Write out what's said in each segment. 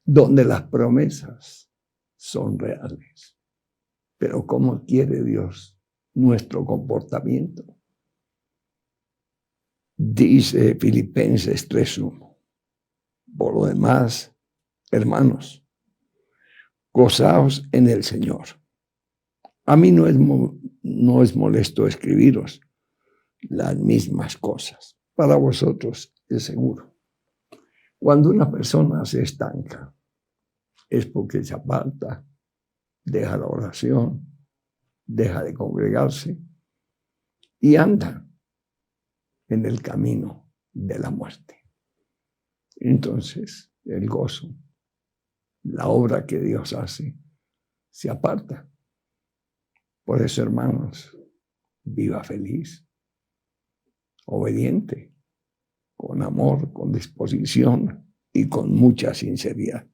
donde las promesas son reales. Pero ¿cómo quiere Dios nuestro comportamiento? Dice Filipenses 3:1. Por lo demás, hermanos, gozaos en el Señor. A mí no es molesto escribiros las mismas cosas. Para vosotros es seguro. Cuando una persona se estanca, es porque se aparta, deja la oración, deja de congregarse y anda en el camino de la muerte. Entonces, el gozo, la obra que Dios hace, se aparta. Por eso, hermanos, viva feliz, obediente, con amor, con disposición y con mucha sinceridad.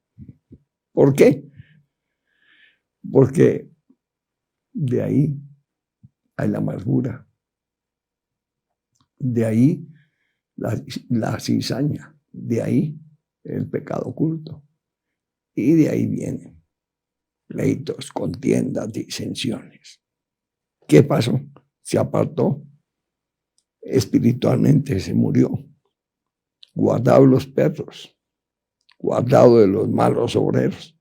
¿Por qué? Porque de ahí hay la amargura, de ahí la cizaña, de ahí el pecado oculto, y de ahí vienen pleitos, contiendas, disensiones. ¿Qué pasó? Se apartó, espiritualmente se murió, guardado los perros, guardado de los malos obreros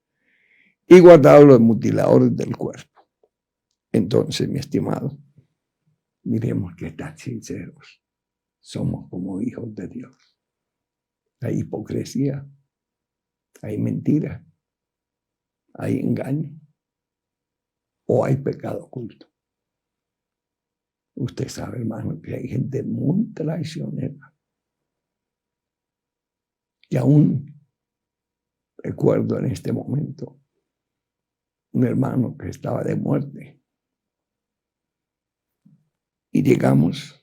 y guardado los mutiladores del cuerpo. Entonces, mi estimado, miremos qué tan sinceros somos como hijos de Dios. Hay hipocresía, hay mentira, hay engaño o hay pecado oculto. Usted sabe, hermano, que hay gente muy traicionera. Y aún recuerdo en este momento un hermano que estaba de muerte. Y llegamos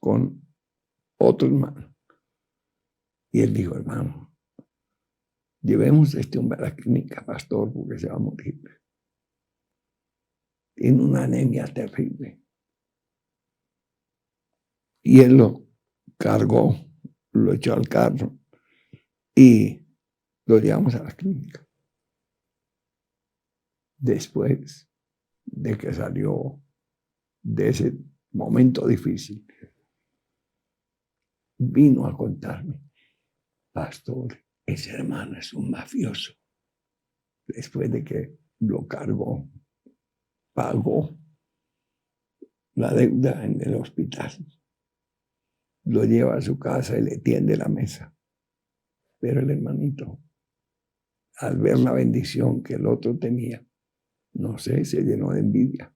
con otro hermano. Y él dijo, hermano, llevemos a este hombre a la clínica, pastor, porque se va a morir. Tiene una anemia terrible. Y él lo cargó, lo echó al carro y lo llevamos a la clínica. Después de que salió de ese momento difícil, vino a contarme, pastor, ese hermano es un mafioso. Después de que lo cargó, pagó la deuda en el hospital, lo lleva a su casa y le tiende la mesa. Pero el hermanito, al ver la bendición que el otro tenía, no sé, se llenó de envidia,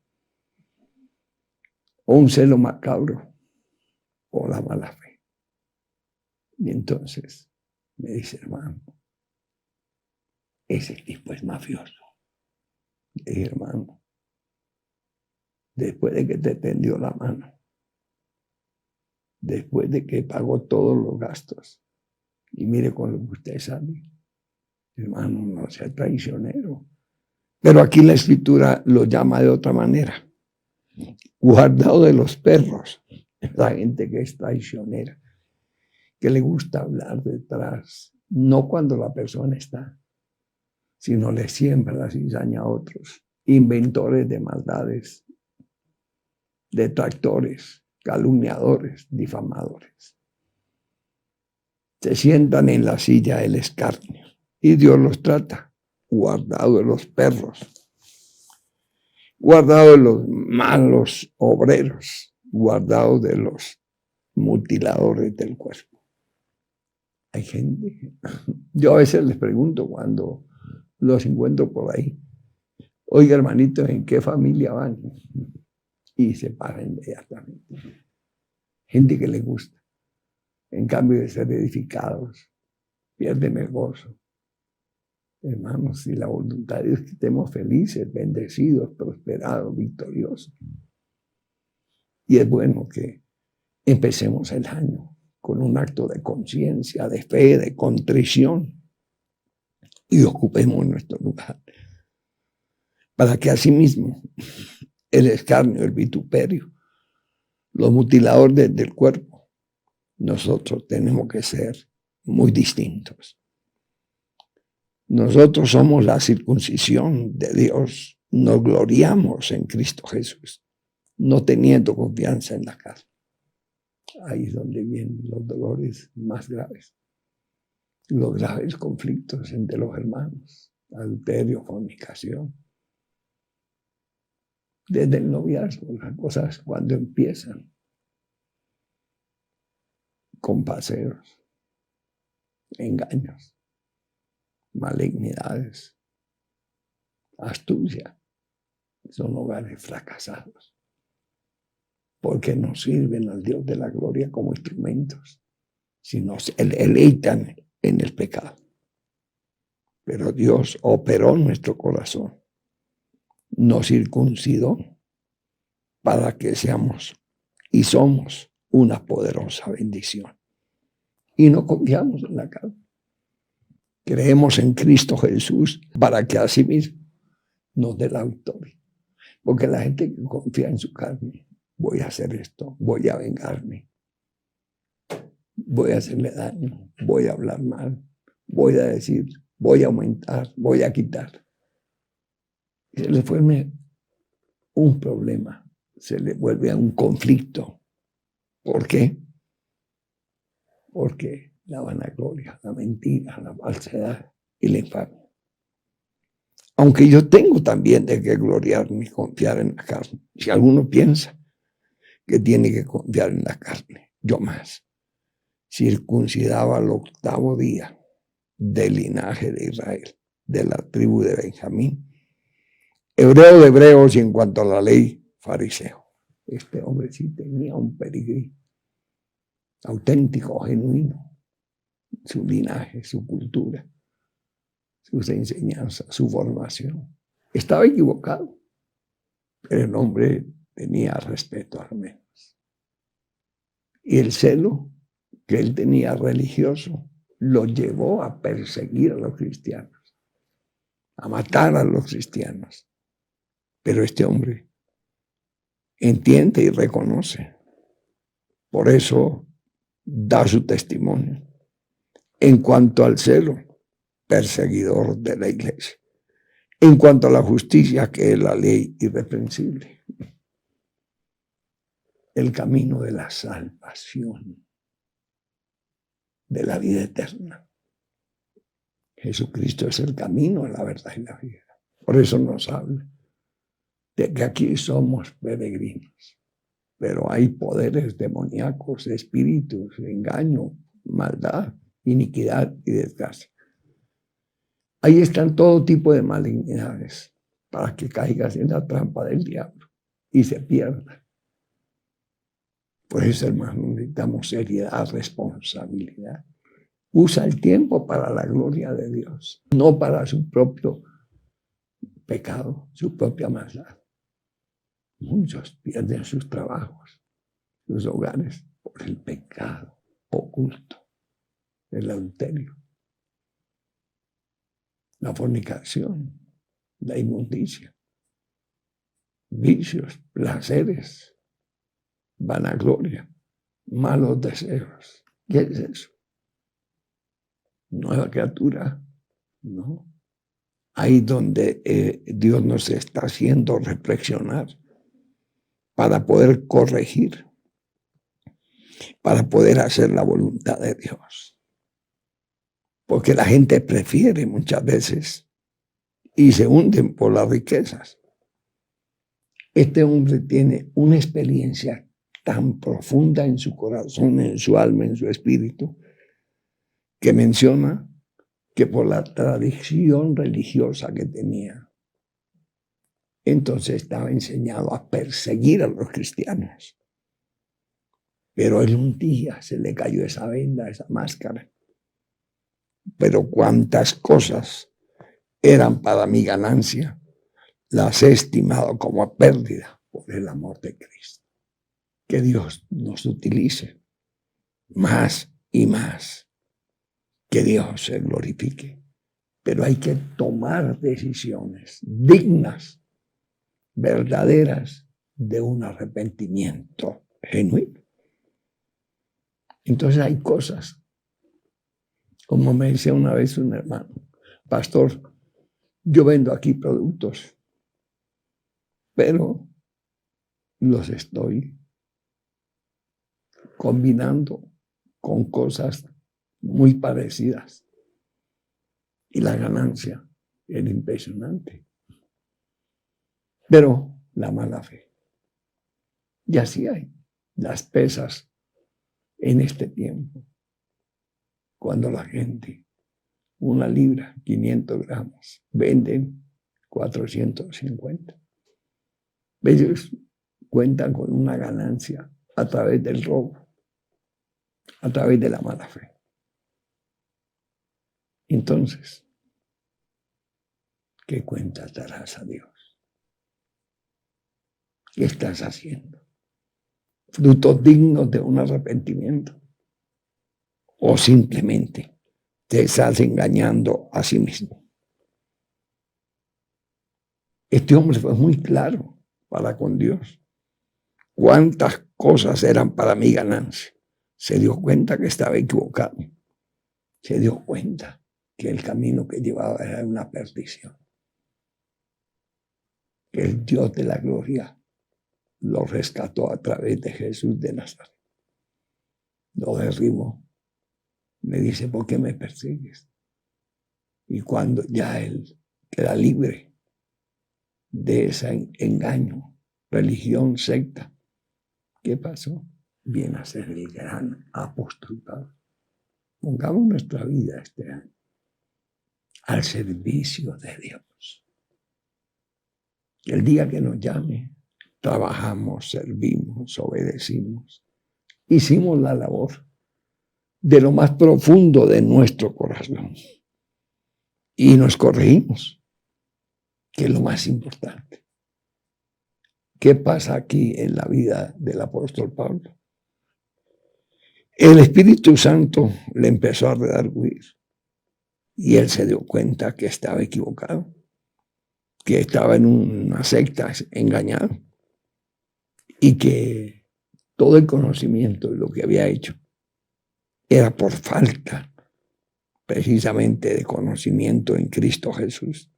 o un celo macabro, o la mala fe. Y entonces me dice, hermano, ese tipo es mafioso. Le dije, hermano, después de que te tendió la mano, después de que pagó todos los gastos, y mire con lo que usted sabe, hermano, no sea traicionero. Pero aquí la Escritura lo llama de otra manera. Guardado de los perros, la gente que es traicionera, que le gusta hablar detrás, no cuando la persona está, sino le siembra la cizaña a otros, inventores de maldades, detractores, calumniadores, difamadores. Se sientan en la silla del escarnio y Dios los trata, guardado de los perros, guardado de los malos obreros, guardado de los mutiladores del cuerpo. Hay gente, yo a veces les pregunto cuando los encuentro por ahí, oiga, hermanitos, ¿en qué familia van? Y se paran inmediatamente. Gente que le gusta. En cambio de ser edificados, pierden el gozo. Hermanos, si la voluntad de Dios es que estemos felices, bendecidos, prosperados, victoriosos. Y es bueno que empecemos el año con un acto de conciencia, de fe, de contrición, y ocupemos nuestro lugar. Para que asimismo el escarnio, el vituperio, los mutiladores del cuerpo, nosotros tenemos que ser muy distintos. Nosotros somos la circuncisión de Dios. Nos gloriamos en Cristo Jesús, no teniendo confianza en la carne. Ahí es donde vienen los dolores más graves, los graves conflictos entre los hermanos, adulterio, fornicación. Desde el noviazgo, las cosas cuando empiezan con paseos, engaños, malignidades, astucia, son hogares fracasados, porque no sirven al Dios de la gloria como instrumentos, sino se deleitan en el pecado. Pero Dios operó en nuestro corazón, nos circuncidó para que seamos y somos una poderosa bendición. Y no confiamos en la carne. Creemos en Cristo Jesús para que así mismo nos dé la victoria. Porque la gente que confía en su carne, voy a hacer esto, voy a vengarme, voy a hacerle daño, voy a hablar mal, voy a decir, voy a aumentar, voy a quitar. Se le vuelve un problema, se le vuelve a un conflicto. ¿Por qué? Porque la vanagloria, la mentira, la falsedad y la infamia. Aunque yo tengo también de que gloriarme y confiar en la carne. Si alguno piensa que tiene que confiar en la carne, yo más. Circuncidaba al 8º día del linaje de Israel, de la tribu de Benjamín, hebreo de hebreos y en cuanto a la ley, fariseo. Este hombre sí tenía un peregrino auténtico, genuino, su linaje, su cultura, sus enseñanzas, su formación. Estaba equivocado, pero el hombre tenía respeto al menos. Y el celo que él tenía religioso lo llevó a perseguir a los cristianos, a matar a los cristianos. Pero este hombre entiende y reconoce. Por eso da su testimonio. En cuanto al celo, perseguidor de la iglesia. En cuanto a la justicia, que es la ley irreprensible. El camino de la salvación, de la vida eterna. Jesucristo es el camino, la verdad y la vida. Por eso nos habla de que aquí somos peregrinos. Pero hay poderes demoníacos, espíritus, engaño, maldad, iniquidad y desgracia. Ahí están todo tipo de malignidades para que caigas en la trampa del diablo y se pierda. Por eso, hermano, necesitamos seriedad, responsabilidad. Usa el tiempo para la gloria de Dios, no para su propio pecado, su propia maldad. Muchos pierden sus trabajos, sus hogares, por el pecado oculto, el adulterio, la fornicación, la inmundicia, vicios, placeres, vanagloria, malos deseos. ¿Qué es eso? Nueva criatura, ¿no? Ahí donde Dios nos está haciendo reflexionar para poder corregir, para poder hacer la voluntad de Dios. Porque la gente prefiere muchas veces y se hunden por las riquezas. Este hombre tiene una experiencia tan profunda en su corazón, en su alma, en su espíritu, que menciona que por la tradición religiosa que tenía, entonces estaba enseñado a perseguir a los cristianos. Pero él un día se le cayó esa venda, esa máscara. Pero cuántas cosas eran para mi ganancia, las he estimado como pérdida por el amor de Cristo. Que Dios nos utilice más y más. Que Dios se glorifique. Pero hay que tomar decisiones dignas, verdaderas, de un arrepentimiento genuino. Entonces hay cosas, como me decía una vez un hermano, pastor, yo vendo aquí productos, pero los estoy combinando con cosas muy parecidas. Y la ganancia era impresionante. Pero la mala fe. Y así hay las pesas en este tiempo. Cuando la gente, 1 libra, 500 gramos, venden 450. Ellos cuentan con una ganancia a través del robo, a través de la mala fe. Entonces, ¿qué cuenta darás a Dios? ¿Qué estás haciendo? ¿Frutos dignos de un arrepentimiento? ¿O simplemente te estás engañando a sí mismo? Este hombre fue muy claro para con Dios. ¿Cuántas cosas eran para mi ganancia? Se dio cuenta que estaba equivocado. Se dio cuenta que el camino que llevaba era una perdición. Que el Dios de la gloria lo rescató a través de Jesús de Nazaret. Lo derribó. Le dice, ¿por qué me persigues? Y cuando ya él queda libre de ese engaño, religión, secta, ¿qué pasó? Viene a ser el gran apóstol Pablo. Pongamos nuestra vida este año al servicio de Dios. El día que nos llame, trabajamos, servimos, obedecimos. Hicimos la labor de lo más profundo de nuestro corazón. Y nos corregimos, que es lo más importante. ¿Qué pasa aquí en la vida del apóstol Pablo? El Espíritu Santo le empezó a redarguir y él se dio cuenta que estaba equivocado, que estaba en una secta engañado y que todo el conocimiento de lo que había hecho era por falta precisamente de conocimiento en Cristo Jesús.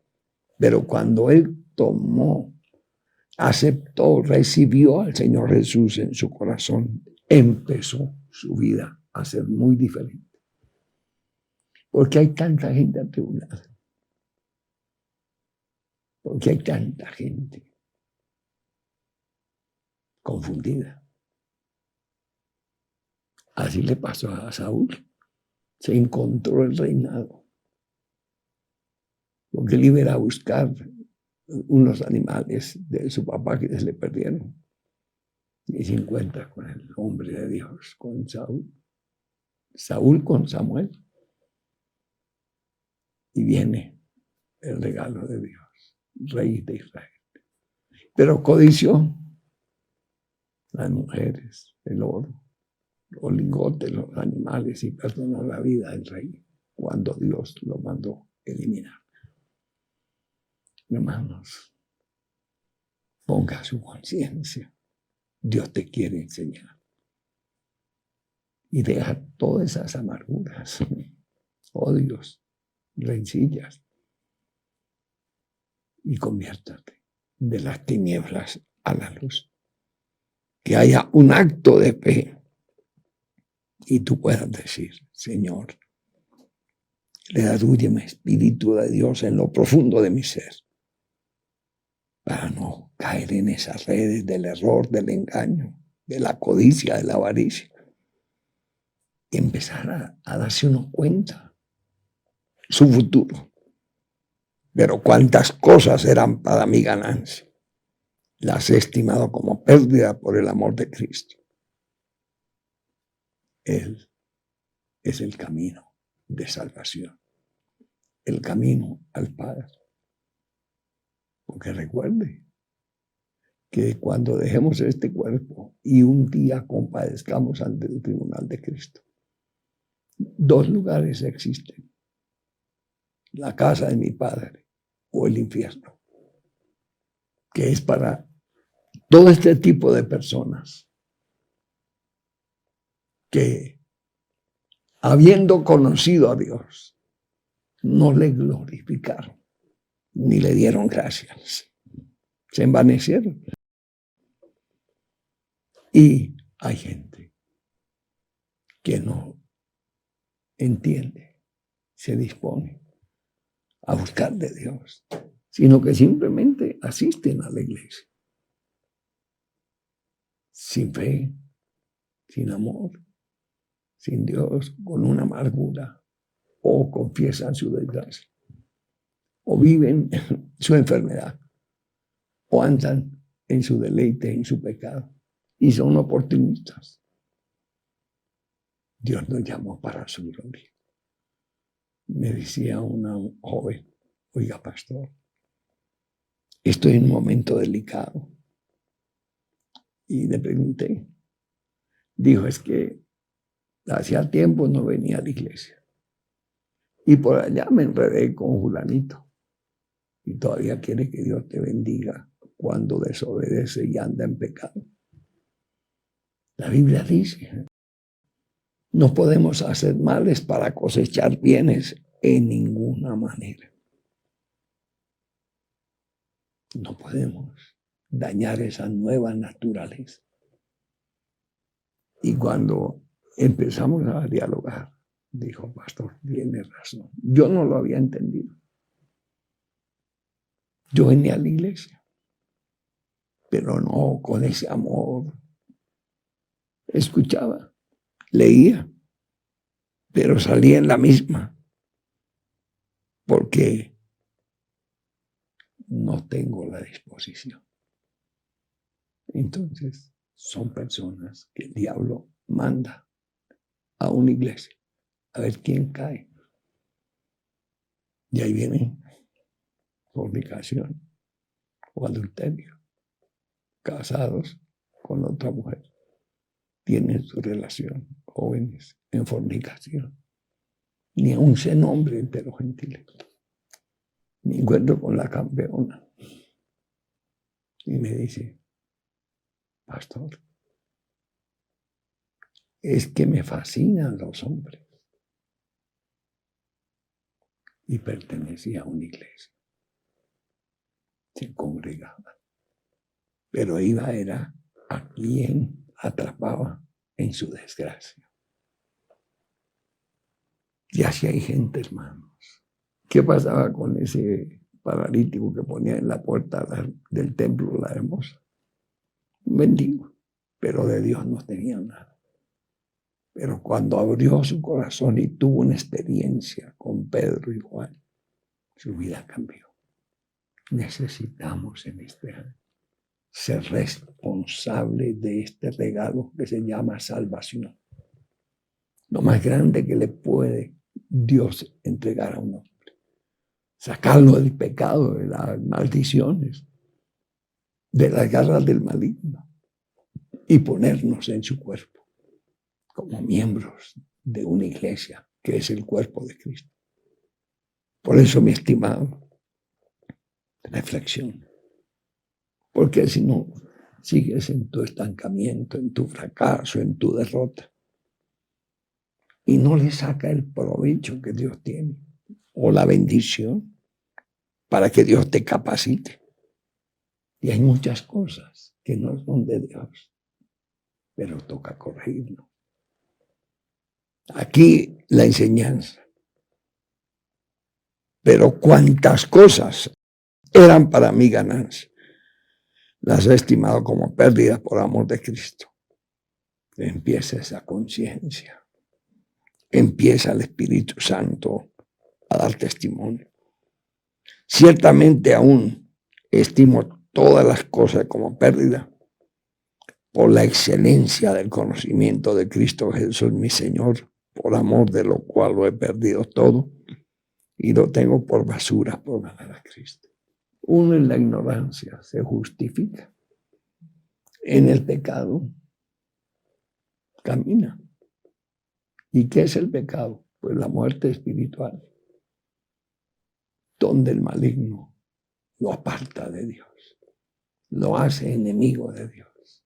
Pero cuando él tomó, aceptó, recibió al Señor Jesús en su corazón, empezó su vida a ser muy diferente. ¿Por qué hay tanta gente atribulada? ¿Por qué hay tanta gente confundida? Así le pasó a Saúl. Se encontró el reinado. Porque él iba a buscar unos animales de su papá que se le perdieron. Y se encuentra con el hombre de Dios, con Saúl. Saúl con Samuel. Y viene el regalo de Dios, rey de Israel. Pero codició las mujeres, el oro, los lingotes, los animales y perdonó la vida del rey cuando Dios lo mandó eliminar. Hermanos, ponga su conciencia. Dios te quiere enseñar. Y deja todas esas amarguras, odios, rencillas. Y conviértate de las tinieblas a la luz. Que haya un acto de fe. Y tú puedas decir, Señor, redúyeme Espíritu de Dios en lo profundo de mi ser. Para no caer en esas redes del error, del engaño, de la codicia, de la avaricia. Y empezar a darse uno cuenta su futuro. Pero cuántas cosas eran para mi ganancia. Las he estimado como pérdida por el amor de Cristo. Él es el camino de salvación. El camino al Padre. Porque recuerde que cuando dejemos este cuerpo y un día compadezcamos ante el tribunal de Cristo, 2 lugares existen. La casa de mi Padre o el infierno, que es para todo este tipo de personas que, habiendo conocido a Dios, no le glorificaron, ni le dieron gracias. Se envanecieron. Y hay gente que no entiende, se dispone a buscar de Dios, sino que simplemente asisten a la iglesia. Sin fe, sin amor, sin Dios, con una amargura, o confiesan su desgracia, o viven su enfermedad, o andan en su deleite, en su pecado, y son oportunistas. Dios nos llamó para su gloria. Me decía una joven, oiga, pastor, estoy en un momento delicado. Y le pregunté, dijo, es que hacía tiempo no venía a la iglesia. Y por allá me enredé con fulanito. Y todavía quiere que Dios te bendiga cuando desobedece y anda en pecado. La Biblia dice, no podemos hacer males para cosechar bienes en ninguna manera. No podemos dañar esa nueva naturaleza. Y cuando empezamos a dialogar, dijo, pastor, tiene razón. Yo no lo había entendido. Yo venía a la iglesia, pero no con ese amor. Escuchaba, leía, pero salía en la misma, porque no tengo la disposición. Entonces, son personas que el diablo manda a una iglesia a ver quién cae. Y ahí viene fornicación o adulterio, casados con otra mujer, tienen su relación, jóvenes en fornicación. Ni aún se nombre entre los gentiles. Me encuentro con la campeona y me dice, pastor, es que me fascinan los hombres. Y pertenecía a una iglesia. Se congregaba. Pero era a quien atrapaba en su desgracia. Y así hay gente, hermanos. ¿Qué pasaba con ese paralítico que ponía en la puerta del templo la hermosa? Un mendigo, pero de Dios no tenía nada. Pero cuando abrió su corazón y tuvo una experiencia con Pedro y Juan, su vida cambió. Necesitamos en este año ser responsable de este regalo que se llama salvación. Lo más grande que le puede Dios entregar a un hombre. Sacarlo del pecado, de las maldiciones, de las garras del maligno y ponernos en su cuerpo como miembros de una iglesia que es el cuerpo de Cristo. Por eso, mi estimado, reflexión. Porque si no, sigues en tu estancamiento, en tu fracaso, en tu derrota. Y no le saca el provecho que Dios tiene o la bendición para que Dios te capacite. Y hay muchas cosas que no son de Dios, pero toca corregirlo. Aquí la enseñanza. Pero cuántas cosas eran para mí ganancia, las he estimado como pérdidas por amor de Cristo. Empieza esa conciencia. Empieza el Espíritu Santo a dar testimonio. Ciertamente aún estimo todas las cosas como pérdida por la excelencia del conocimiento de Cristo Jesús, mi Señor, por amor de lo cual lo he perdido todo y lo tengo por basura por ganar a Cristo. Uno en la ignorancia se justifica. En el pecado camina. ¿Y qué es el pecado? Pues la muerte espiritual, donde el maligno lo aparta de Dios, lo hace enemigo de Dios.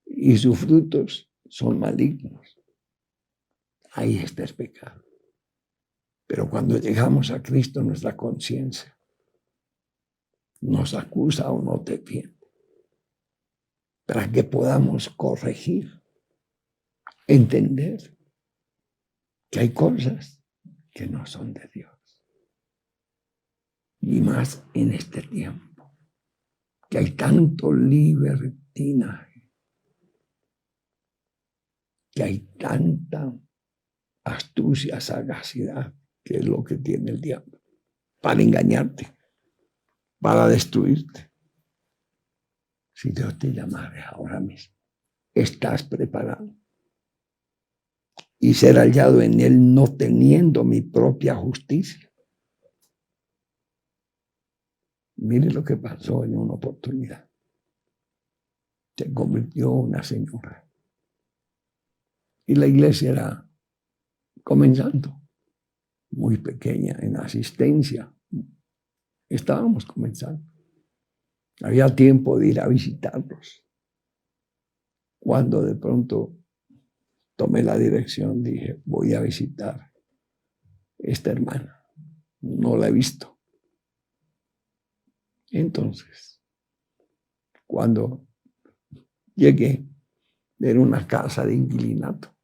Y sus frutos son malignos. Ahí está el pecado. Pero cuando llegamos a Cristo, nuestra conciencia nos acusa o nos defiende, para que podamos corregir, entender que hay cosas que no son de Dios. Y más en este tiempo, que hay tanto libertinaje, que hay tanta astucia, sagacidad, que es lo que tiene el diablo, para engañarte, para destruirte. Si Dios te llamara ahora mismo, estás preparado. Y ser hallado en él no teniendo mi propia justicia. Mire lo que pasó en una oportunidad. Se convirtió una señora. Y la iglesia era comenzando, muy pequeña en asistencia. Estábamos comenzando. Había tiempo de ir a visitarlos. Cuando de pronto tomé la dirección, dije, voy a visitar esta hermana. No la he visto. Entonces, cuando llegué, era una casa de inquilinato.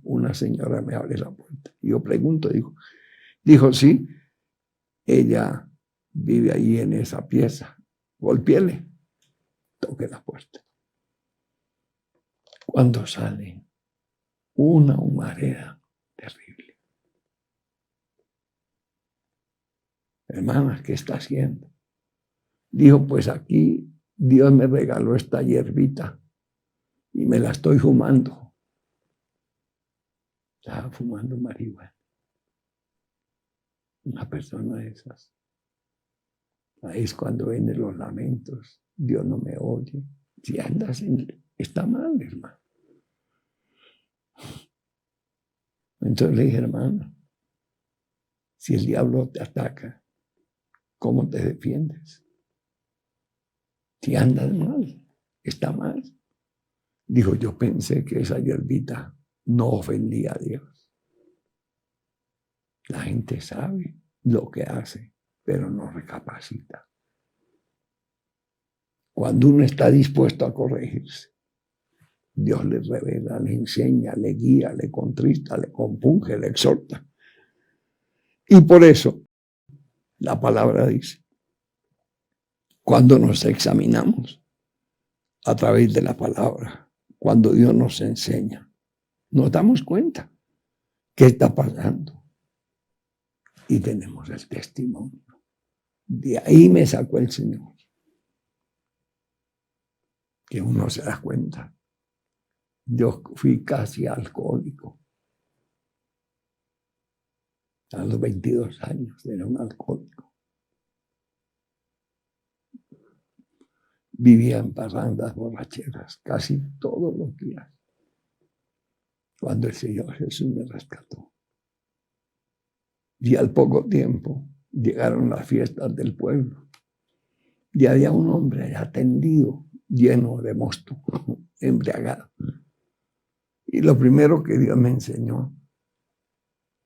Una señora me abre la puerta. Y yo pregunto, dijo, sí, ella vive ahí en esa pieza. Golpéele. Toqué la puerta. Cuando sale, una humareda terrible. Hermana, ¿qué está haciendo? Dijo, pues aquí Dios me regaló esta hierbita y me la estoy fumando. Estaba fumando marihuana. Una persona de esas. Ahí es cuando vienen los lamentos. Dios no me oye. Si andas está mal, hermano. Entonces le dije, hermano, si el diablo te ataca, ¿cómo te defiendes? Si andas mal, está mal. Dijo, yo pensé que esa hierbita no ofendía a Dios. La gente sabe lo que hace, pero no recapacita. Cuando uno está dispuesto a corregirse, Dios le revela, le enseña, le guía, le contrista, le compunge, le exhorta. Y por eso la palabra dice, cuando nos examinamos a través de la palabra, cuando Dios nos enseña, nos damos cuenta qué está pasando y tenemos el testimonio. De ahí me sacó el Señor. Que uno se da cuenta. Yo fui casi alcohólico. A los 22 años era un alcohólico. Vivía en parrandas borracheras casi todos los días. Cuando el Señor Jesús me rescató. Y al poco tiempo llegaron las fiestas del pueblo. Y había un hombre allá tendido, lleno de mosto, embriagado. Y lo primero que Dios me enseñó,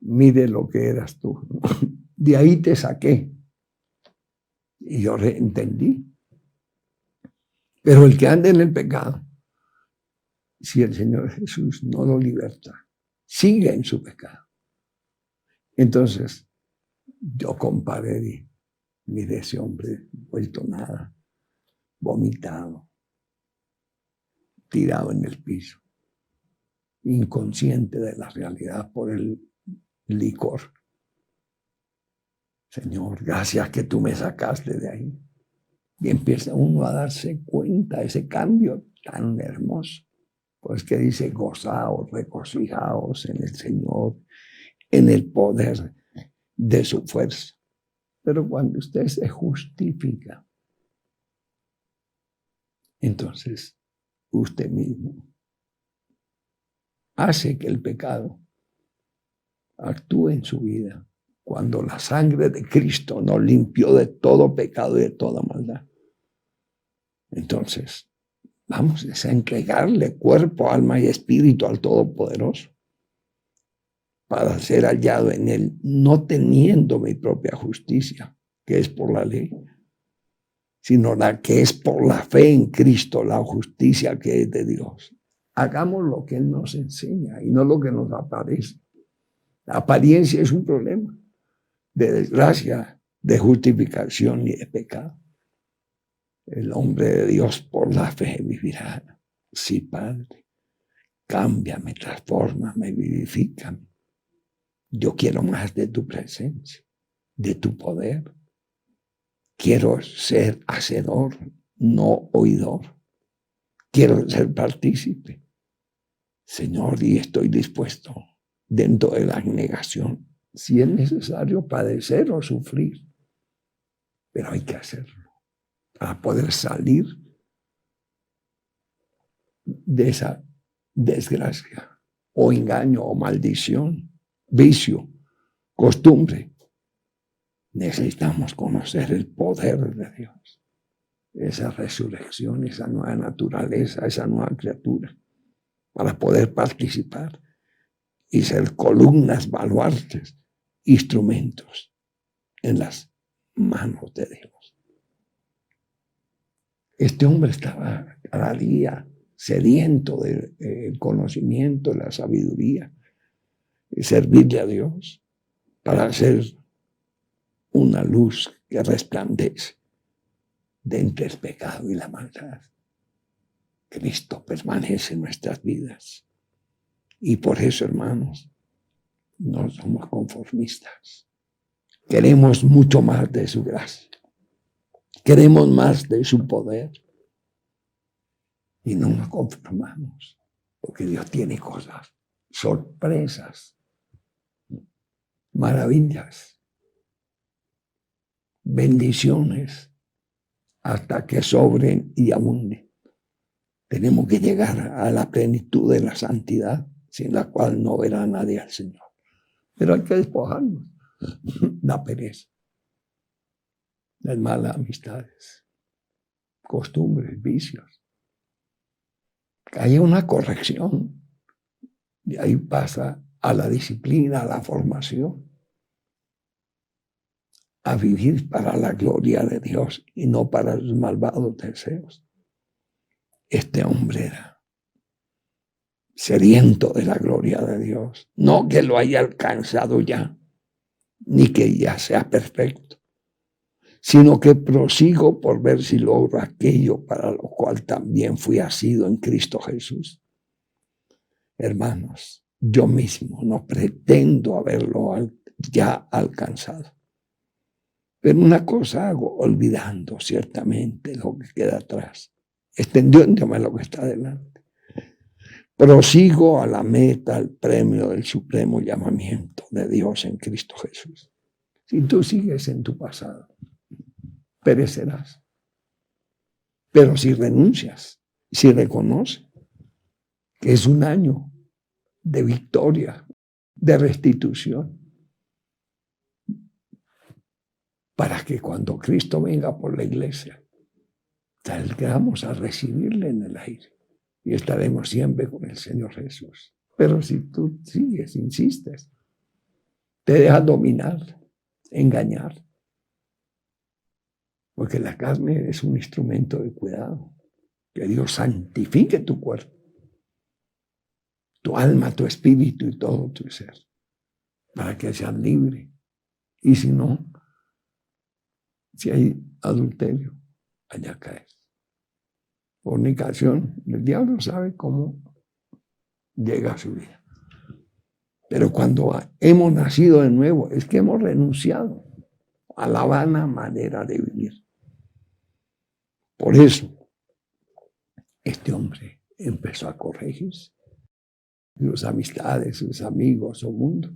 mire lo que eras tú. De ahí te saqué. Y yo entendí. Pero el que anda en el pecado, si el Señor Jesús no lo liberta, sigue en su pecado. Entonces, yo comparé y mire ese hombre vuelto nada, vomitado, tirado en el piso, inconsciente de la realidad por el licor. Señor, gracias que tú me sacaste de ahí. Y empieza uno a darse cuenta de ese cambio tan hermoso. Pues que dice, gozaos, regocijaos en el Señor, en el poder de su fuerza. Pero cuando usted se justifica, entonces usted mismo hace que el pecado actúe en su vida. Cuando la sangre de Cristo nos limpió de todo pecado y de toda maldad. Entonces, vamos a entregarle cuerpo, alma y espíritu al Todopoderoso para ser hallado en él, no teniendo mi propia justicia, que es por la ley, sino la que es por la fe en Cristo, la justicia que es de Dios. Hagamos lo que Él nos enseña y no lo que nos aparece. La apariencia es un problema de desgracia, de justificación y de pecado. El hombre de Dios por la fe vivirá. Sí, Padre, cámbiame, transfórmame, vivifícame. Yo quiero más de tu presencia, de tu poder. Quiero ser hacedor, no oidor. Quiero ser partícipe. Señor, y estoy dispuesto, dentro de la negación, si es necesario padecer o sufrir, pero hay que hacerlo para poder salir de esa desgracia o engaño o maldición, vicio, costumbre. Necesitamos conocer el poder de Dios, esa resurrección, esa nueva naturaleza, esa nueva criatura, para poder participar y ser columnas, baluartes, instrumentos en las manos de Dios. Este hombre estaba cada día sediento del conocimiento, de la sabiduría, de servirle a Dios para ser una luz que resplandece de entre el pecado y la maldad. Cristo permanece en nuestras vidas. Y por eso, hermanos, no somos conformistas. Queremos mucho más de su gracia. Queremos más de su poder. Y no nos conformamos, porque Dios tiene cosas, sorpresas, maravillas, bendiciones, hasta que sobren y abunden. Tenemos que llegar a la plenitud de la santidad, sin la cual no verá nadie al Señor. Pero hay que despojarnos la pereza, las malas amistades, costumbres, vicios. Que haya una corrección. Y ahí pasa a la disciplina, a la formación, a vivir para la gloria de Dios y no para los malvados deseos. Este hombre era sediento de la gloria de Dios, no que lo haya alcanzado ya, ni que ya sea perfecto, sino que prosigo por ver si logro aquello para lo cual también fui asido en Cristo Jesús. Hermanos, yo mismo no pretendo haberlo ya alcanzado. Pero una cosa hago, olvidando ciertamente lo que queda atrás, extendiéndome a lo que está delante. Prosigo a la meta, al premio del supremo llamamiento de Dios en Cristo Jesús. Si tú sigues en tu pasado, perecerás. Pero si renuncias, si reconoces que es un año de victoria, de restitución, para que cuando Cristo venga por la iglesia, salgamos a recibirle en el aire y estaremos siempre con el Señor Jesús. Pero si tú sigues, insistes, te dejas dominar, engañar, porque la carne es un instrumento de cuidado, que Dios santifique tu cuerpo, tu alma, tu espíritu y todo tu ser, para que seas libre. Y si no, si hay adulterio, allá caes. Fornicación, el diablo sabe cómo llega a su vida. Pero cuando hemos nacido de nuevo, es que hemos renunciado a la vana manera de vivir. Por eso, este hombre empezó a corregirse. Sus amistades, sus amigos, su mundo.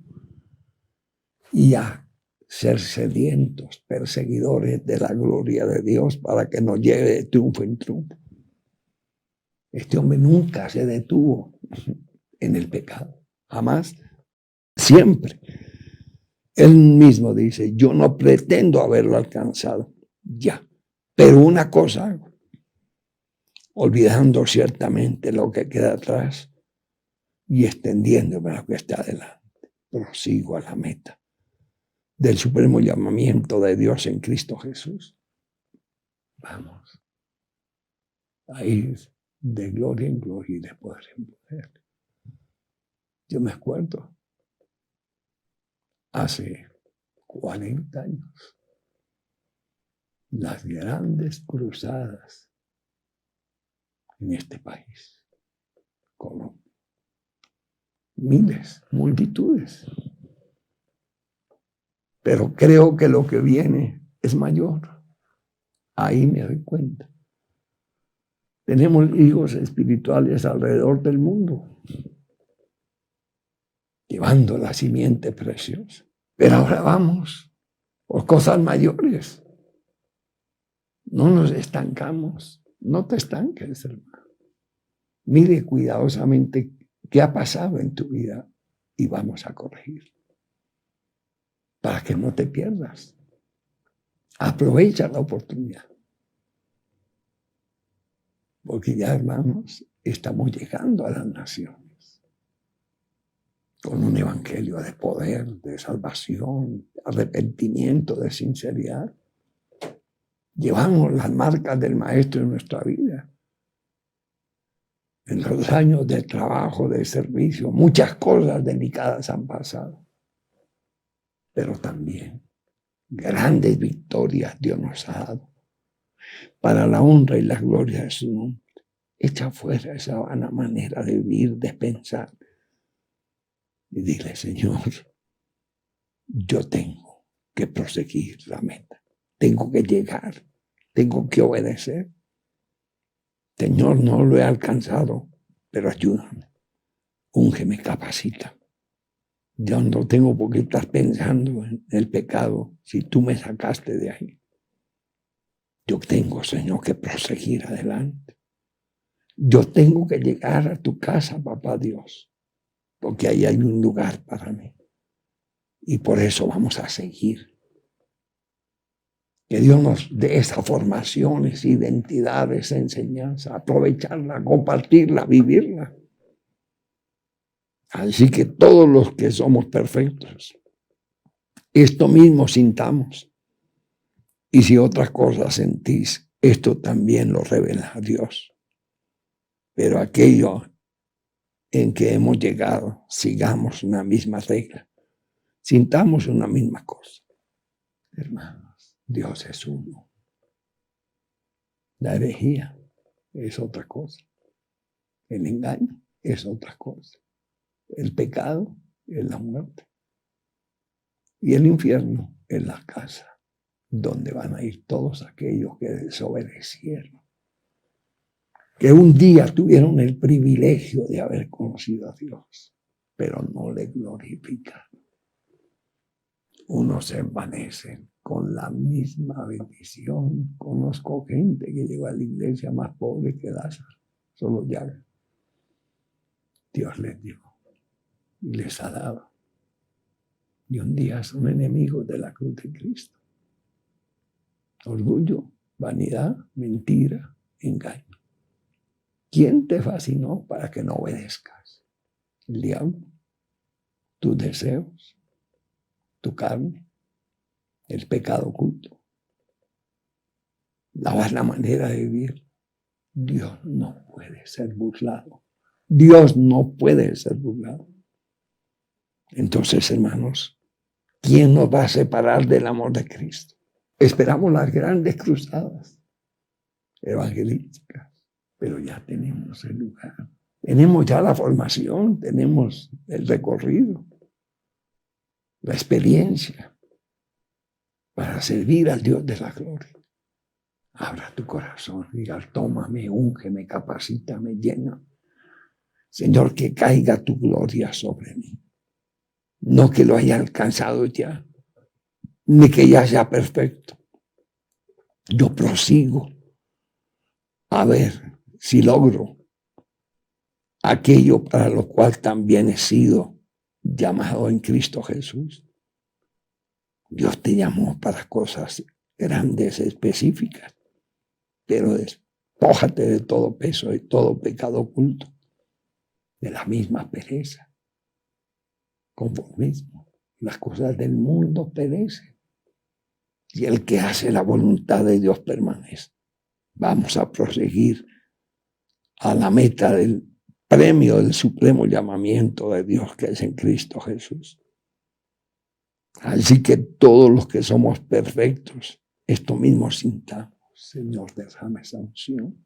Y a ser sedientos, perseguidores de la gloria de Dios para que nos lleve de triunfo en triunfo. Este hombre nunca se detuvo en el pecado, jamás, siempre. Él mismo dice, yo no pretendo haberlo alcanzado, ya, pero una cosa hago, olvidando ciertamente lo que queda atrás y extendiéndome a lo que está adelante. prosigo a la meta del supremo llamamiento de Dios en Cristo Jesús. Vamos a ir de gloria en gloria y de poder en poder. Yo me acuerdo, hace 40 años, las grandes cruzadas en este país, con miles, multitudes. Pero creo que lo que viene es mayor. Ahí me doy cuenta. Tenemos hijos espirituales alrededor del mundo, llevando la simiente preciosa. Pero ahora vamos por cosas mayores. No nos estancamos. No te estanques, hermano. Mire cuidadosamente qué ha pasado en tu vida y vamos a corregir. Para que no te pierdas. Aprovecha la oportunidad. Porque ya, hermanos, estamos llegando a las naciones con un evangelio de poder, de salvación, de arrepentimiento, de sinceridad. Llevamos las marcas del Maestro en nuestra vida. En los años de trabajo, de servicio, muchas cosas delicadas han pasado. Pero también grandes victorias Dios nos ha dado para la honra y la gloria de su nombre. Echa fuera esa vana manera de vivir, de pensar. Y dile, Señor, yo tengo que proseguir la meta. Tengo que llegar. Tengo que obedecer. Señor, no lo he alcanzado, pero ayúdame. Úngeme, capacita. Yo no tengo por qué estar pensando en el pecado si tú me sacaste de ahí. Yo tengo, Señor, que proseguir adelante. Yo tengo que llegar a tu casa, papá Dios, porque ahí hay un lugar para mí. Y por eso vamos a seguir. Que Dios nos dé esa formación, esa identidad, esa enseñanza, aprovecharla, compartirla, vivirla. Así que todos los que somos perfectos, esto mismo sintamos. Y si otras cosas sentís, esto también lo revela a Dios. Pero aquello en que hemos llegado, sigamos una misma regla. Sintamos una misma cosa. Hermanos, Dios es uno. La herejía es otra cosa. El engaño es otra cosa. El pecado es la muerte. Y el infierno es la casa donde van a ir todos aquellos que desobedecieron. Que un día tuvieron el privilegio de haber conocido a Dios, pero no le glorificaron. Unos se envanecen con la misma bendición. Conozco gente que llegó a la iglesia más pobre que Lázaro, solo llaga. Dios les dio y les ha dado. Y un día son enemigos de la cruz de Cristo. Orgullo, vanidad, mentira, engaño. ¿Quién te fascinó para que no obedezcas? El diablo, tus deseos, tu carne, el pecado oculto, la vana manera de vivir. Dios no puede ser burlado. Dios no puede ser burlado. Entonces, hermanos, ¿quién nos va a separar del amor de Cristo? Esperamos las grandes cruzadas evangelísticas, pero ya tenemos el lugar. Tenemos ya la formación, tenemos el recorrido, la experiencia para servir al Dios de la gloria. Abra tu corazón, diga, tómame, úngeme, capacítame, llena. Señor, que caiga tu gloria sobre mí. No que lo haya alcanzado ya, ni que ya sea perfecto. Yo prosigo a ver si logro aquello para lo cual también he sido llamado en Cristo Jesús. Dios te llamó para cosas grandes, específicas, pero despójate de todo peso y todo pecado oculto, de la misma pereza. conformismo. Las cosas del mundo perecen. Y el que hace la voluntad de Dios permanece. Vamos a proseguir a la meta del premio del supremo llamamiento de Dios que es en Cristo Jesús. Así que todos los que somos perfectos, esto mismo sintamos. Señor, derrama esa unción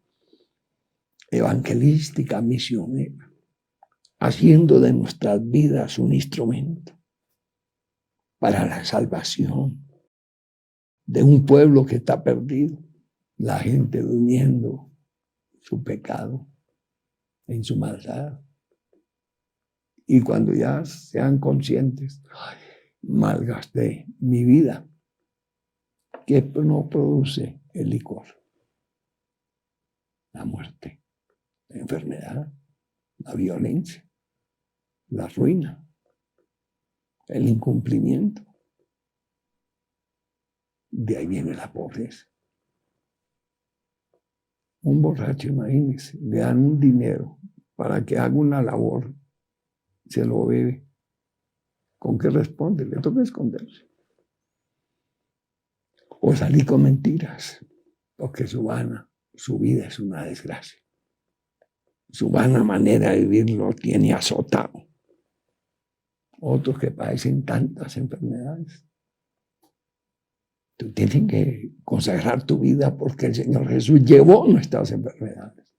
evangelística, misionera, haciendo de nuestras vidas un instrumento para la salvación de un pueblo que está perdido, la gente durmiendo su pecado, en su maldad. Y cuando ya sean conscientes, malgasté mi vida, que no produce el licor, la muerte, la enfermedad, la violencia, la ruina, el incumplimiento. De ahí viene la pobreza. Un borracho, imagínense, le dan un dinero para que haga una labor, se lo bebe. ¿Con qué responde? Le toca esconderse. O salir con mentiras, porque su vida es una desgracia. Su vana manera de vivir lo tiene azotado. Otros que padecen tantas enfermedades. Tú tienes que consagrar tu vida porque el Señor Jesús llevó nuestras enfermedades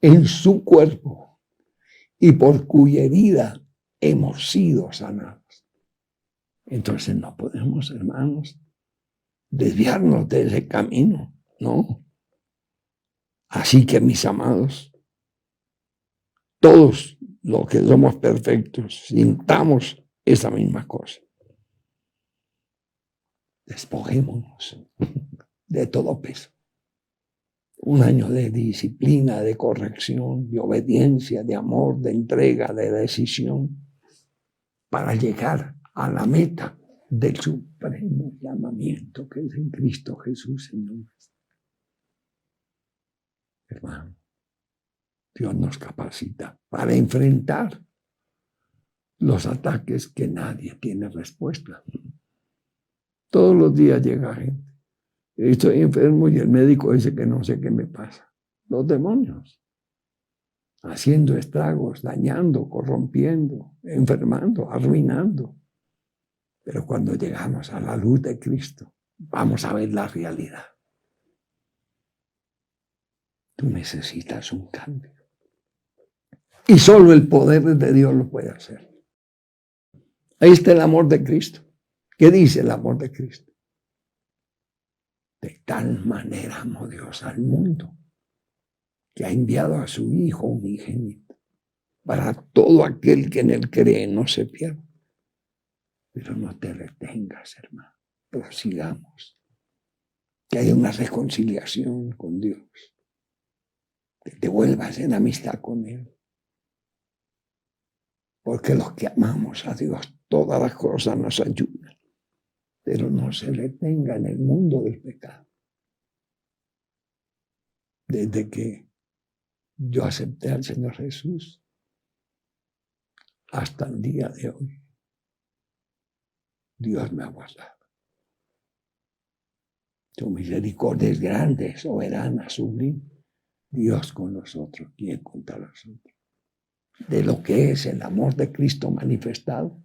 en su cuerpo y por cuya herida hemos sido sanados. Entonces no podemos, hermanos, desviarnos de ese camino, ¿no? Así que, mis amados, todos los que somos perfectos, sintamos esa misma cosa. Despojémonos de todo peso. Un año de disciplina, de corrección, de obediencia, de amor, de entrega, de decisión, para llegar a la meta del supremo llamamiento que es en Cristo Jesús, Señor. Hermano, Dios nos capacita para enfrentar los ataques que nadie tiene respuesta. Todos los días llega gente. Estoy enfermo y el médico dice que no sé qué me pasa. Los demonios. Haciendo estragos, dañando, corrompiendo, enfermando, arruinando. Pero cuando llegamos a la luz de Cristo, vamos a ver la realidad. Tú necesitas un cambio. Y solo el poder de Dios lo puede hacer. Ahí está el amor de Cristo. ¿Qué dice el amor de Cristo? De tal manera amó Dios al mundo que ha enviado a su Hijo unigénito para todo aquel que en él cree no se pierda. Pero no te retengas, hermano. Prosigamos. Que haya una reconciliación con Dios. Que te vuelvas en amistad con Él. Porque los que amamos a Dios, todas las cosas nos ayudan. Pero no se detenga en el mundo del pecado. Desde que yo acepté al Señor Jesús hasta el día de hoy, Dios me ha guardado. Su misericordia es grande, soberana, sublime. Dios con nosotros, ¿quién contra nosotros? De lo que es el amor de Cristo manifestado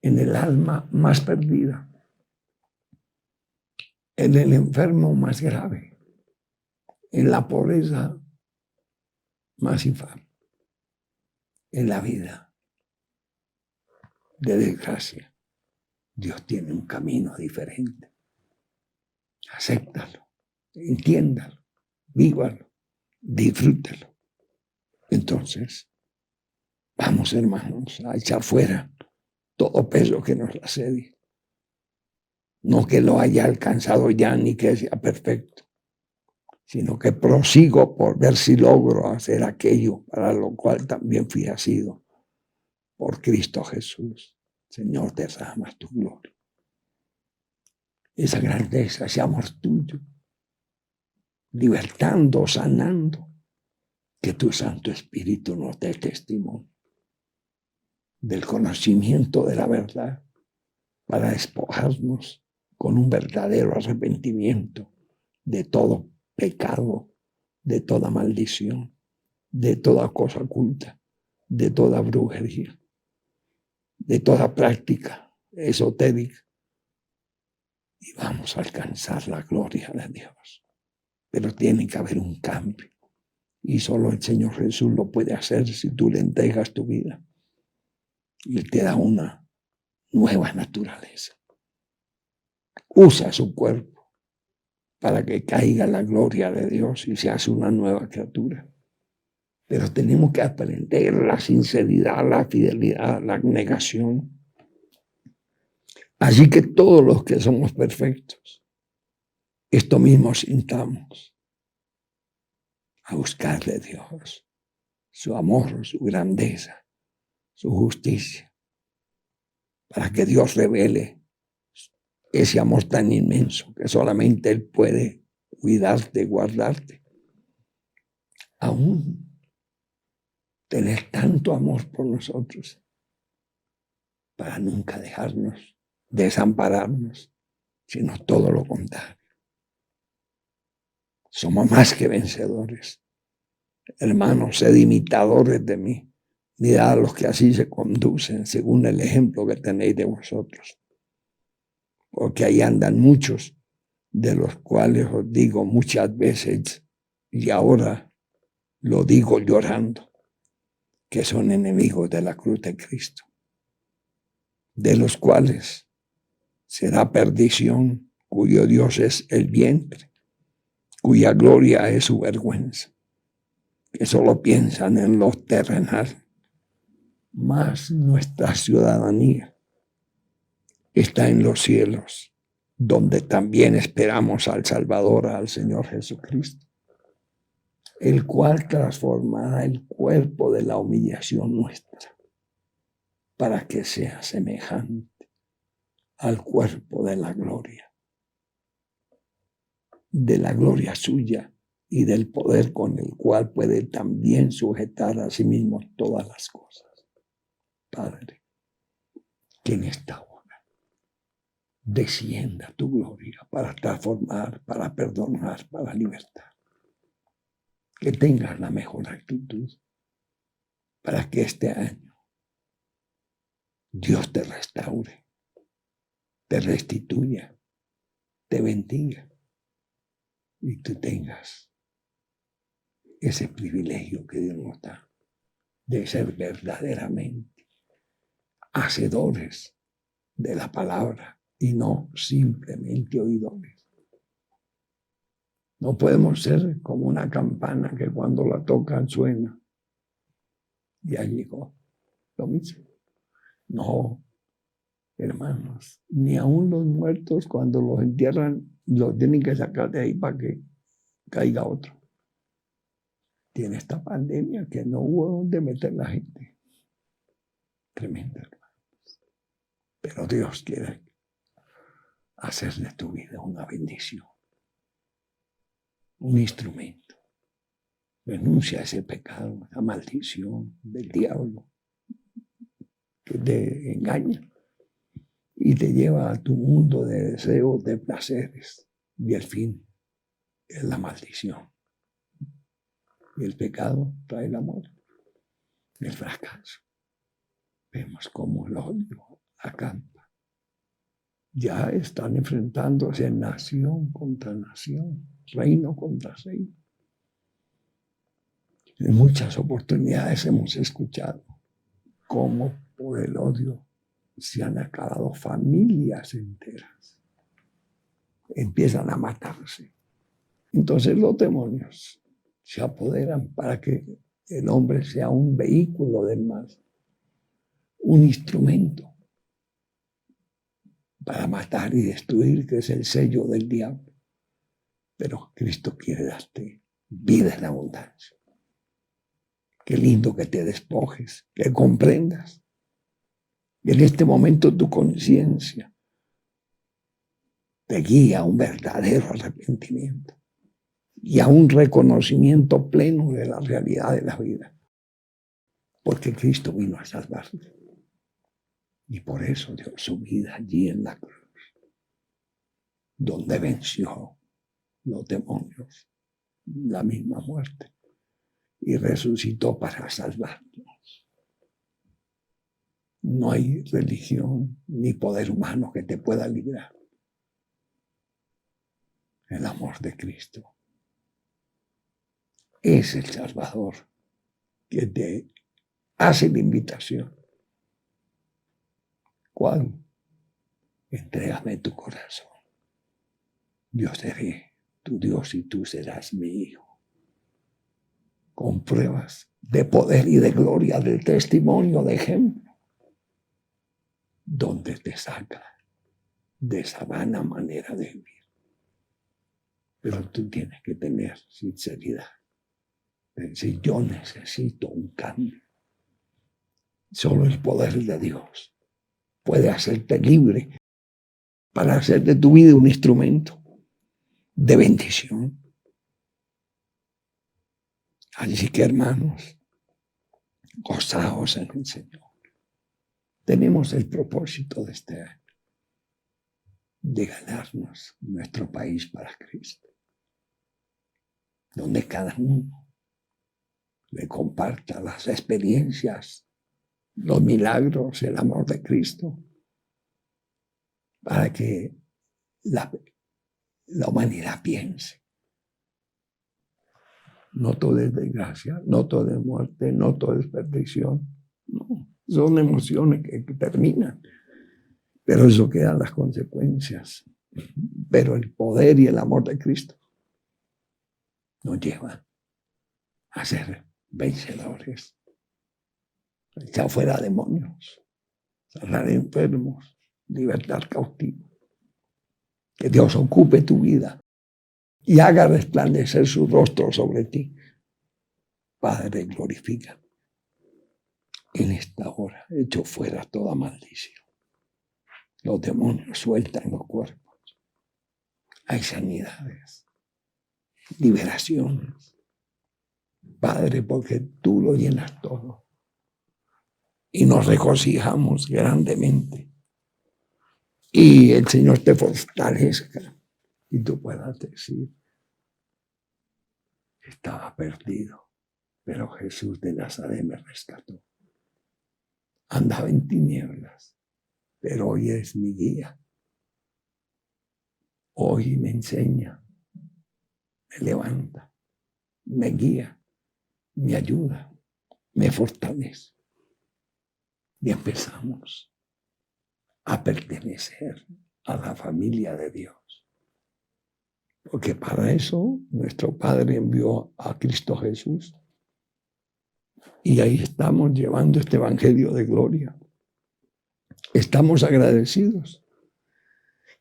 en el alma más perdida, en el enfermo más grave, en la pobreza más infame, en la vida de desgracia. Dios tiene un camino diferente. Acéptalo, entiéndalo, vívalo, disfrútalo. Entonces, vamos, hermanos, a echar fuera todo peso que nos asedia. No que lo haya alcanzado ya ni que sea perfecto, sino que prosigo por ver si logro hacer aquello para lo cual también fui asido por Cristo Jesús. Señor, derrama tu gloria. Esa grandeza, ese amor tuyo, libertando, sanando, que tu Santo Espíritu nos dé testimonio del conocimiento de la verdad para despojarnos con un verdadero arrepentimiento de todo pecado, de toda maldición, de toda cosa oculta, de toda brujería, de toda práctica esotérica. Y vamos a alcanzar la gloria de Dios. Pero tiene que haber un cambio. Y solo el Señor Jesús lo puede hacer si tú le entregas tu vida. Y Él te da una nueva naturaleza. Usa su cuerpo para que caiga la gloria de Dios y se hace una nueva criatura. Pero tenemos que aprender la sinceridad, la fidelidad, la abnegación. Así que todos los que somos perfectos, esto mismo sintamos, a buscarle a Dios, su amor, su grandeza, su justicia, para que Dios revele ese amor tan inmenso que solamente Él puede cuidarte, guardarte. Aún tener tanto amor por nosotros para nunca dejarnos, desampararnos, sino todo lo contrario. Somos más que vencedores. Hermanos, sed imitadores de mí. Mirad a los que así se conducen según el ejemplo que tenéis de vosotros. Porque ahí andan muchos, de los cuales os digo muchas veces, y ahora lo digo llorando, que son enemigos de la cruz de Cristo, de los cuales será perdición, cuyo Dios es el vientre, cuya gloria es su vergüenza, que solo piensan en lo terrenal, mas nuestra ciudadanía está en los cielos, donde también esperamos al Salvador, al Señor Jesucristo, el cual transformará el cuerpo de la humillación nuestra para que sea semejante al cuerpo de la gloria suya y del poder con el cual puede también sujetar a sí mismo todas las cosas. Padre, que en esta hora descienda tu gloria para transformar, para perdonar, para libertar. Que tengas la mejor actitud para que este año Dios te restaure, te restituya, te bendiga y tú tengas ese privilegio que Dios nos da de ser verdaderamente hacedores de la palabra y no simplemente oidores. No podemos ser como una campana que cuando la tocan suena. Ya llegó. Lo mismo. No, hermanos, ni aun los muertos cuando los entierran los tienen que sacar de ahí para que caiga otro. Tiene esta pandemia que no hubo donde meter la gente. Tremenda, hermanos. Pero Dios quiere hacer de tu vida una bendición, un instrumento. Renuncia a ese pecado, a maldición del diablo que te engaña y te lleva a tu mundo de deseos, de placeres, y el fin es la maldición. Y el pecado trae la muerte, el fracaso. Vemos cómo el odio acampa. Ya están enfrentándose nación contra nación, reino contra reino. En muchas oportunidades hemos escuchado cómo por el odio se han acabado familias enteras. Empiezan a matarse. Entonces los demonios se apoderan para que el hombre sea un vehículo del mal, un instrumento para matar y destruir, que es el sello del diablo. Pero Cristo quiere darte vida en abundancia. Qué lindo que te despojes, que comprendas. Y en este momento tu conciencia te guía a un verdadero arrepentimiento y a un reconocimiento pleno de la realidad de la vida. Porque Cristo vino a salvarte. Y por eso dio su vida allí en la cruz, donde venció los demonios, la misma muerte, y resucitó para salvarnos. No hay religión ni poder humano que te pueda librar. El amor de Cristo es el Salvador que te hace la invitación. ¿Cuál? Entrégame tu corazón. Yo seré tu Dios y tú serás mi hijo. Con pruebas de poder y de gloria, del testimonio, de ejemplo, donde te saca de esa vana manera de vivir. Pero tú tienes que tener sinceridad. Decir, yo necesito un cambio. Solo el poder de Dios puede hacerte libre para hacer de tu vida un instrumento de bendición. Así que, hermanos, gozaos en el Señor. Tenemos el propósito de este año de ganarnos nuestro país para Cristo, donde cada uno le comparta las experiencias, los milagros, el amor de Cristo, para que la humanidad piense. No todo es desgracia, no todo es muerte, no todo es perdición. No, son emociones que terminan, pero eso quedan las consecuencias. Pero el poder y el amor de Cristo nos llevan a ser vencedores, echar fuera demonios, sanar enfermos, libertar cautivos. Que Dios ocupe tu vida y haga resplandecer su rostro sobre ti. Padre, glorifica en esta hora, echo fuera toda maldición. Los demonios sueltan los cuerpos. Hay sanidades, liberaciones. Padre, porque tú lo llenas todo. Y nos regocijamos grandemente. Y el Señor te fortalezca. Y tú puedas decir, estaba perdido, pero Jesús de Nazaret me rescató. Andaba en tinieblas, pero hoy es mi guía. Hoy me enseña, me levanta, me guía, me ayuda, me fortalece. Y empezamos a pertenecer a la familia de Dios. Porque para eso nuestro Padre envió a Cristo Jesús. Y ahí estamos llevando este evangelio de gloria. Estamos agradecidos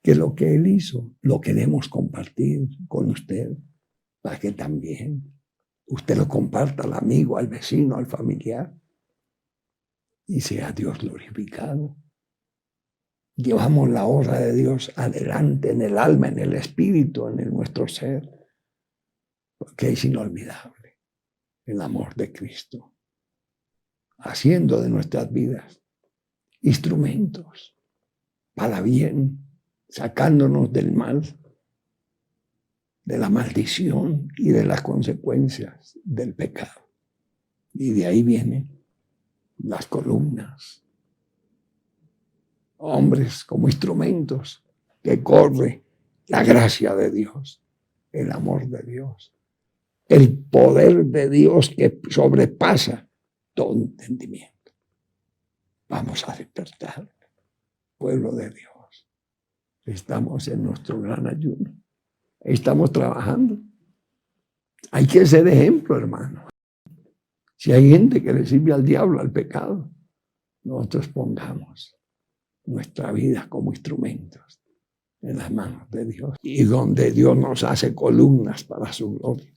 que lo que Él hizo lo queremos compartir con usted, para que también usted lo comparta al amigo, al vecino, al familiar, y sea Dios glorificado. Llevamos la obra de Dios adelante en el alma, en el espíritu, en nuestro ser, porque es inolvidable el amor de Cristo, haciendo de nuestras vidas instrumentos para bien, sacándonos del mal, de la maldición y de las consecuencias del pecado. Y de ahí vienen las columnas, hombres como instrumentos que corre la gracia de Dios, el amor de Dios, el poder de Dios que sobrepasa todo entendimiento. Vamos a despertar, pueblo de Dios. Estamos en nuestro gran ayuno. Estamos trabajando. Hay que ser ejemplo, hermano. Si hay gente que le sirve al diablo, al pecado, nosotros pongamos nuestra vida como instrumentos en las manos de Dios y donde Dios nos hace columnas para su gloria.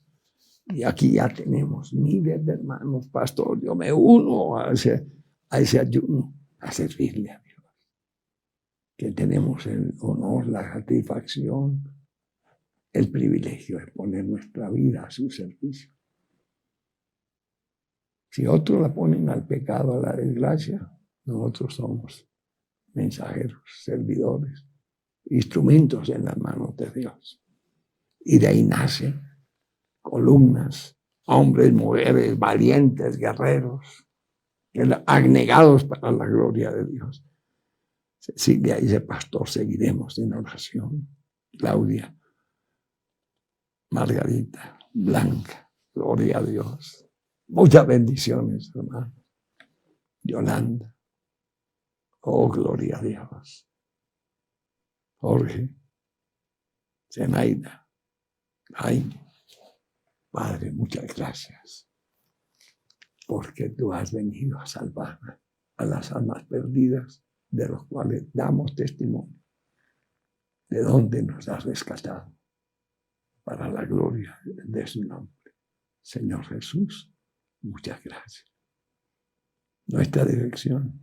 Y aquí ya tenemos miles de hermanos, pastor, yo me uno a ese ayuno, a servirle a Dios. Que tenemos el honor, la satisfacción, el privilegio de poner nuestra vida a su servicio. Si otros la ponen al pecado, a la desgracia, nosotros somos mensajeros, servidores, instrumentos en las manos de Dios. Y de ahí nacen columnas, hombres, mujeres, valientes, guerreros, abnegados para la gloria de Dios. Cecilia dice, pastor, seguiremos en oración. Claudia, Margarita, Blanca, gloria a Dios. Muchas bendiciones, hermano. Yolanda, oh, gloria a Dios. Jorge, Zenaida, Jaime, Padre, muchas gracias, porque tú has venido a salvar a las almas perdidas, de los cuales damos testimonio, de donde nos has rescatado, para la gloria de su nombre. Señor Jesús, muchas gracias. Nuestra dirección,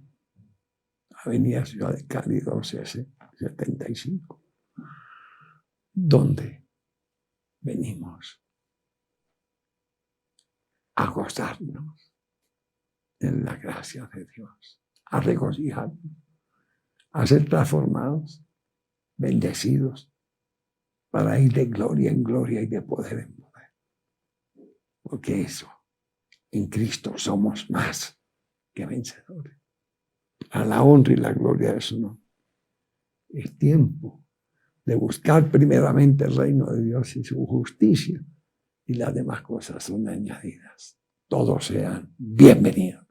Avenida Ciudad de Cali 1275, donde venimos a gozarnos en la gracia de Dios, a regocijarnos, a ser transformados, bendecidos, para ir de gloria en gloria y de poder en poder. Porque eso, en Cristo somos más que vencedores. A la honra y la gloria de su nombre. Es tiempo de buscar primeramente el reino de Dios y su justicia, y las demás cosas son añadidas. Todos sean bienvenidos.